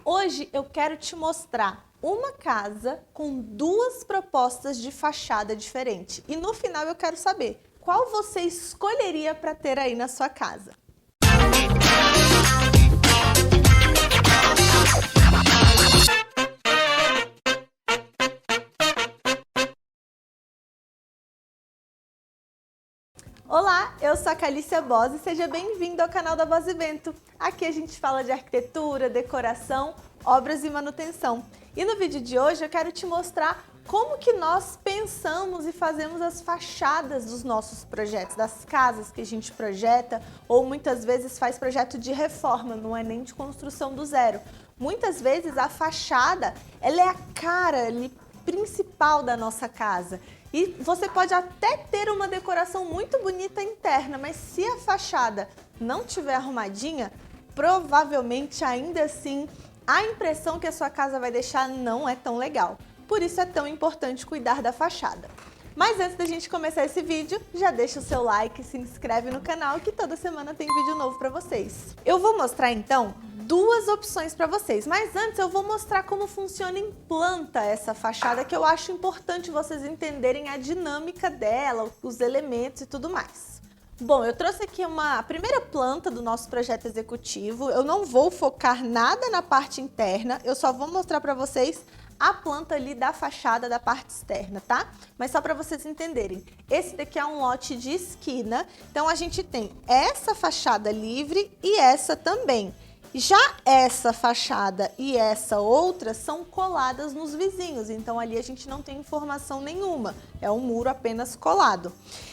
Hoje eu quero te mostrar uma casa com duas propostas de fachada diferente. E no final eu quero saber qual você escolheria para ter aí na sua casa. Olá, eu sou a Calícia Bose e seja bem-vindo ao canal da Bose Vento. Aqui a gente fala de arquitetura, decoração, obras e manutenção. E no vídeo de hoje eu quero te mostrar como que nós pensamos e fazemos as fachadas dos nossos projetos, das casas que a gente projeta, ou muitas vezes faz projeto de reforma, não é nem de construção do zero. Muitas vezes a fachada, ela é a cara ali principal da nossa casa. E você pode até ter uma decoração muito bonita interna, mas se a fachada não estiver arrumadinha, provavelmente ainda assim a impressão que a sua casa vai deixar não é tão legal. Por isso é tão importante cuidar da fachada. Mas antes da gente começar esse vídeo, já deixa o seu like, se inscreve no canal que toda semana tem vídeo novo para vocês. Eu vou mostrar então duas opções para vocês, mas antes eu vou mostrar como funciona em planta essa fachada, que eu acho importante vocês entenderem a dinâmica dela, os elementos e tudo mais. Bom, eu trouxe aqui a primeira planta do nosso projeto executivo. Eu não vou focar nada na parte interna, eu só vou mostrar para vocês a planta ali da fachada da parte externa, tá? Mas só para vocês entenderem, esse daqui é um lote de esquina, então a gente tem essa fachada livre e essa também. Já essa fachada e essa outra são coladas nos vizinhos, então ali a gente não tem informação nenhuma, é um muro apenas colado.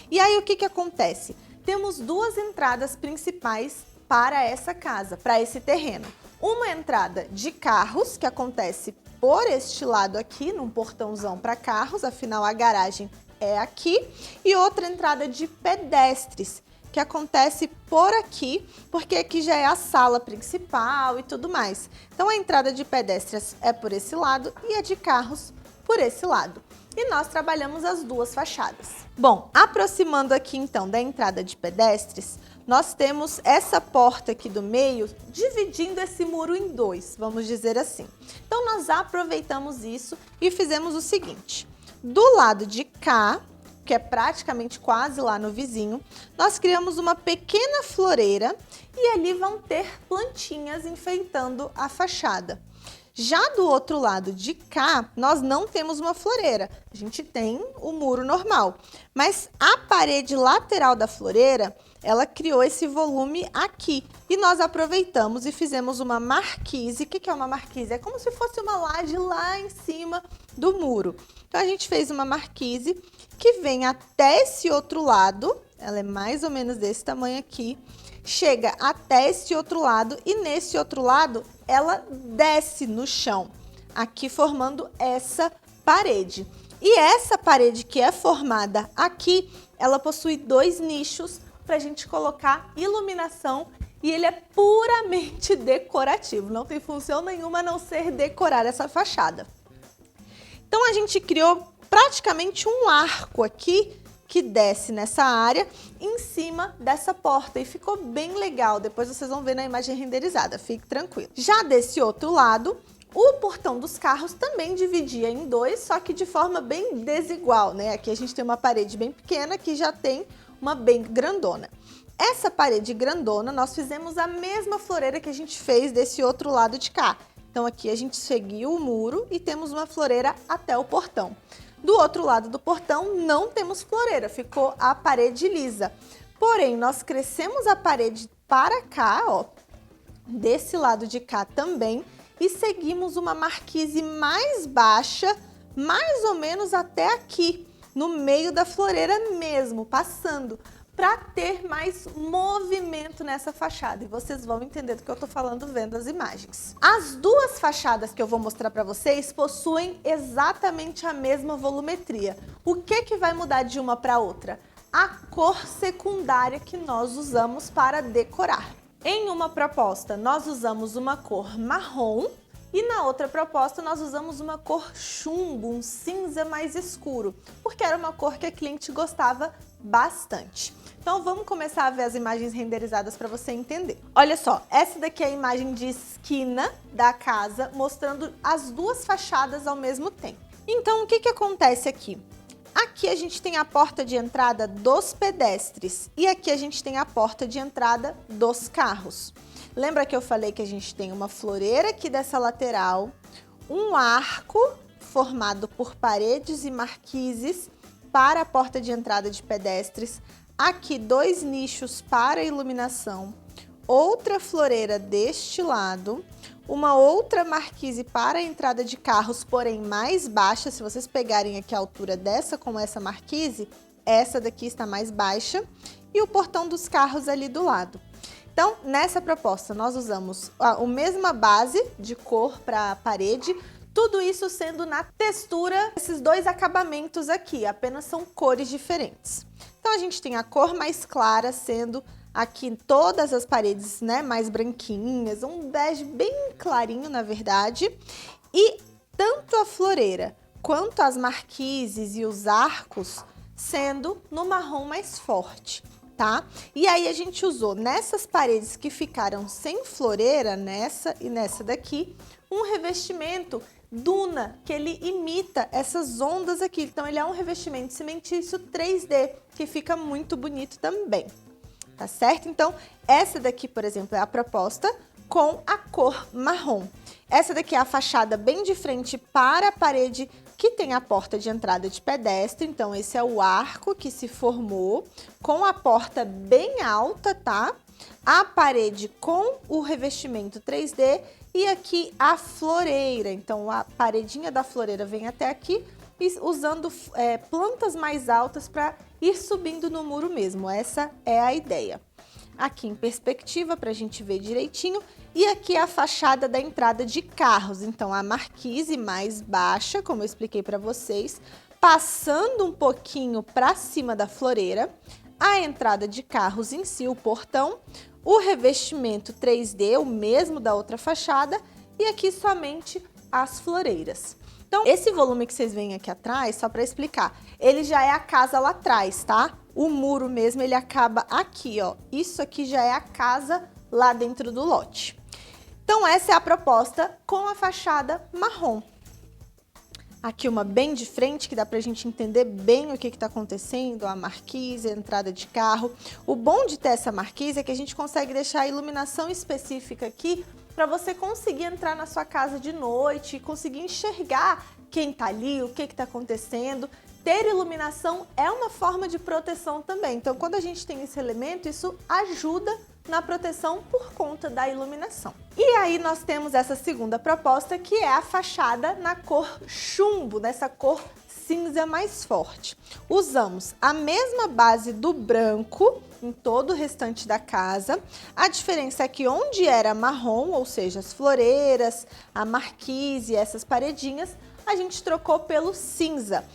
E aí o que acontece? Temos duas entradas principais para essa casa, para esse terreno. Uma entrada de carros, que acontece por este lado aqui, num portãozão para carros, afinal a garagem é aqui, e outra entrada de pedestres, que acontece por aqui, porque aqui já é a sala principal e tudo mais. Então a entrada de pedestres é por esse lado e a de carros por esse lado. E nós trabalhamos as duas fachadas. Bom, aproximando aqui então da entrada de pedestres, nós temos essa porta aqui do meio, dividindo esse muro em dois, vamos dizer assim. Então nós aproveitamos isso e fizemos o seguinte: do lado de cá, que é praticamente quase lá no vizinho, nós criamos uma pequena floreira e ali vão ter plantinhas enfeitando a fachada. Já do outro lado de cá, nós não temos uma floreira, a gente tem o muro normal, mas a parede lateral da floreira, ela criou esse volume aqui e nós aproveitamos e fizemos uma marquise. O que é uma marquise? É como se fosse uma laje lá em cima do muro. Então a gente fez uma marquise que vem até esse outro lado, ela é mais ou menos desse tamanho aqui, chega até esse outro lado e nesse outro lado ela desce no chão, aqui formando essa parede. E essa parede que é formada aqui, ela possui dois nichos para a gente colocar iluminação e ele é puramente decorativo, não tem função nenhuma a não ser decorar essa fachada. Então a gente criou praticamente um arco aqui que desce nessa área em cima dessa porta e ficou bem legal. Depois vocês vão ver na imagem renderizada, fique tranquilo. Já desse outro lado, o portão dos carros também dividia em dois, só que de forma bem desigual, né? Aqui a gente tem uma parede bem pequena, aqui já tem uma bem grandona. Essa parede grandona, nós fizemos a mesma floreira que a gente fez desse outro lado de cá. Então aqui a gente seguiu o muro e temos uma floreira até o portão. Do outro lado do portão não temos floreira, ficou a parede lisa. Porém, nós crescemos a parede para cá, ó, desse lado de cá também, e seguimos uma marquise mais baixa, mais ou menos até aqui, no meio da floreira mesmo, passando, para ter mais movimento nessa fachada. E vocês vão entender do que eu tô falando vendo as imagens. As duas fachadas que eu vou mostrar para vocês possuem exatamente a mesma volumetria. O que vai mudar de uma para outra? A cor secundária que nós usamos para decorar. Em uma proposta, nós usamos uma cor marrom E na outra proposta nós usamos uma cor chumbo, um cinza mais escuro, porque era uma cor que a cliente gostava bastante. Então vamos começar a ver as imagens renderizadas para você entender. Olha só, essa daqui é a imagem de esquina da casa, mostrando as duas fachadas ao mesmo tempo. Então o que acontece aqui? Aqui a gente tem a porta de entrada dos pedestres e aqui a gente tem a porta de entrada dos carros. Lembra que eu falei que a gente tem uma floreira aqui dessa lateral, um arco formado por paredes e marquises para a porta de entrada de pedestres, aqui 2 nichos para iluminação, outra floreira deste lado, uma outra marquise para a entrada de carros, porém mais baixa. Se vocês pegarem aqui a altura dessa com essa marquise, essa daqui está mais baixa, e o portão dos carros ali do lado. Então, nessa proposta, nós usamos a mesma base de cor para a parede, tudo isso sendo na textura, esses 2 acabamentos aqui, apenas são cores diferentes. Então, a gente tem a cor mais clara sendo aqui todas as paredes, né, mais branquinhas, um bege bem clarinho, na verdade. E tanto a floreira quanto as marquises e os arcos sendo no marrom mais forte, tá? E aí a gente usou nessas paredes que ficaram sem floreira, nessa e nessa daqui, um revestimento duna, que ele imita essas ondas aqui. Então ele é um revestimento cimentício 3D, que fica muito bonito também. Tá certo? Então, essa daqui, por exemplo, é a proposta com a cor marrom. Essa daqui é a fachada bem de frente para a parede que tem a porta de entrada de pedestre. Então, esse é o arco que se formou com a porta bem alta, tá? A parede com o revestimento 3D e aqui a floreira. Então, a paredinha da floreira vem até aqui, usando plantas mais altas para ir subindo no muro mesmo. Essa é a ideia. Aqui em perspectiva para a gente ver direitinho. E aqui a fachada da entrada de carros. Então a marquise mais baixa, como eu expliquei para vocês, passando um pouquinho para cima da floreira. A entrada de carros em si, o portão, o revestimento 3D, o mesmo da outra fachada, e aqui somente as floreiras. Então, esse volume que vocês veem aqui atrás, só para explicar, ele já é a casa lá atrás, tá? O muro mesmo, ele acaba aqui, ó. Isso aqui já é a casa lá dentro do lote. Então, essa é a proposta com a fachada marrom. Aqui uma bem de frente, que dá pra gente entender bem o que tá acontecendo, a marquise, a entrada de carro. O bom de ter essa marquise é que a gente consegue deixar a iluminação específica aqui para você conseguir entrar na sua casa de noite e conseguir enxergar quem tá ali, o que tá acontecendo. Ter iluminação é uma forma de proteção também. Então, quando a gente tem esse elemento, isso ajuda na proteção por conta da iluminação. E aí nós temos essa segunda proposta, que é a fachada na cor chumbo, nessa cor cinza mais forte. Usamos a mesma base do branco em todo o restante da casa. A diferença é que onde era marrom, ou seja, as floreiras, a marquise, essas paredinhas, a gente trocou pelo cinza.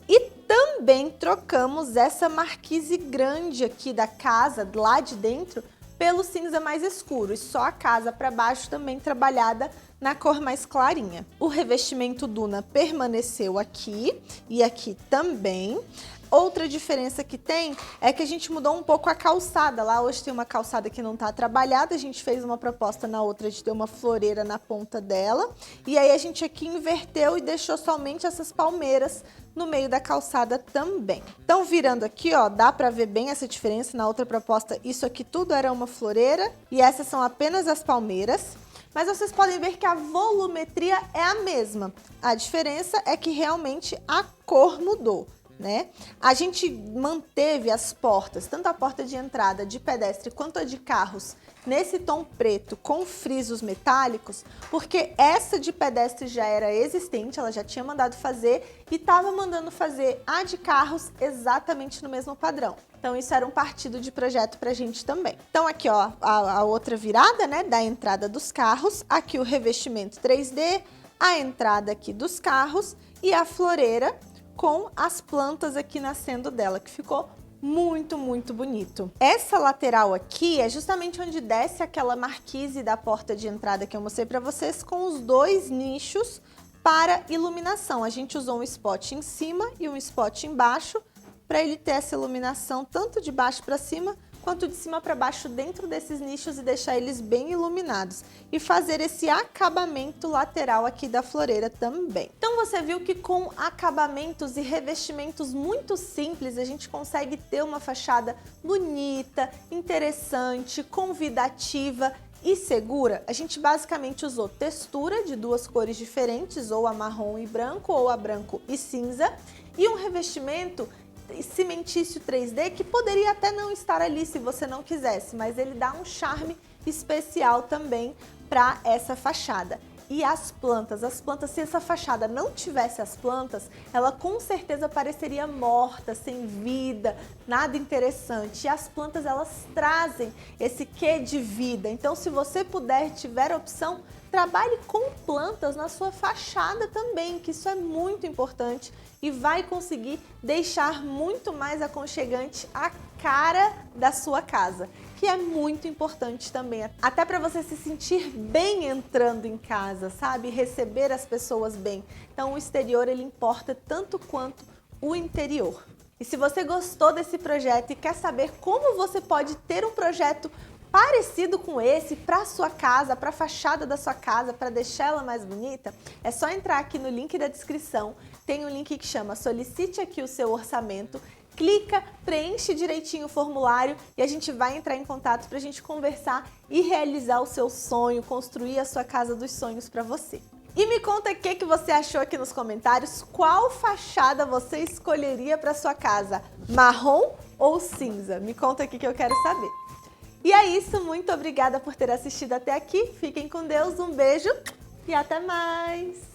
E também trocamos essa marquise grande aqui da casa, lá de dentro, pelo cinza mais escuro, e só a casa para baixo também trabalhada na cor mais clarinha. O revestimento Duna permaneceu aqui e aqui também. Outra diferença que tem é que a gente mudou um pouco a calçada. Lá hoje tem uma calçada que não está trabalhada, a gente fez uma proposta na outra de ter uma floreira na ponta dela. E aí a gente aqui inverteu e deixou somente essas palmeiras no meio da calçada também. Então, virando aqui, ó, dá para ver bem essa diferença. Na outra proposta, isso aqui tudo era uma floreira e essas são apenas as palmeiras. Mas vocês podem ver que a volumetria é a mesma. A diferença é que realmente a cor mudou, né? A gente manteve as portas, tanto a porta de entrada de pedestre quanto a de carros, nesse tom preto com frisos metálicos, porque essa de pedestre já era existente, ela já tinha mandado fazer e estava mandando fazer a de carros exatamente no mesmo padrão. Então isso era um partido de projeto pra gente também. Então aqui, ó, a outra virada, né, da entrada dos carros, aqui o revestimento 3D, a entrada aqui dos carros e a floreira com as plantas aqui nascendo dela, que ficou muito, muito bonito. Essa lateral aqui é justamente onde desce aquela marquise da porta de entrada que eu mostrei para vocês, com os dois nichos para iluminação. A gente usou um spot em cima e um spot embaixo para ele ter essa iluminação tanto de baixo para cima quanto de cima para baixo dentro desses nichos e deixar eles bem iluminados. E fazer esse acabamento lateral aqui da floreira também. Então você viu que com acabamentos e revestimentos muito simples a gente consegue ter uma fachada bonita, interessante, convidativa e segura. A gente basicamente usou textura de duas cores diferentes, ou a marrom e branco, ou a branco e cinza, e um revestimento cimentício 3D que poderia até não estar ali se você não quisesse, mas ele dá um charme especial também para essa fachada. E as plantas, se essa fachada não tivesse as plantas, ela com certeza pareceria morta, sem vida, nada interessante. E as plantas, elas trazem esse quê de vida. Então, se você puder e tiver opção, trabalhe com plantas na sua fachada também, que isso é muito importante e vai conseguir deixar muito mais aconchegante a cara da sua casa, que é muito importante também, até para você se sentir bem entrando em casa, sabe? Receber as pessoas bem. Então o exterior, ele importa tanto quanto o interior. E se você gostou desse projeto e quer saber como você pode ter um projeto parecido com esse para sua casa, para a fachada da sua casa, para deixá-la mais bonita, é só entrar aqui no link da descrição. Tem um link que chama Solicite aqui o seu orçamento. Clica, preenche direitinho o formulário e a gente vai entrar em contato para a gente conversar e realizar o seu sonho, construir a sua casa dos sonhos para você. E me conta o que você achou aqui nos comentários, qual fachada você escolheria para sua casa, marrom ou cinza? Me conta aqui que eu quero saber. E é isso, muito obrigada por ter assistido até aqui, fiquem com Deus, um beijo e até mais!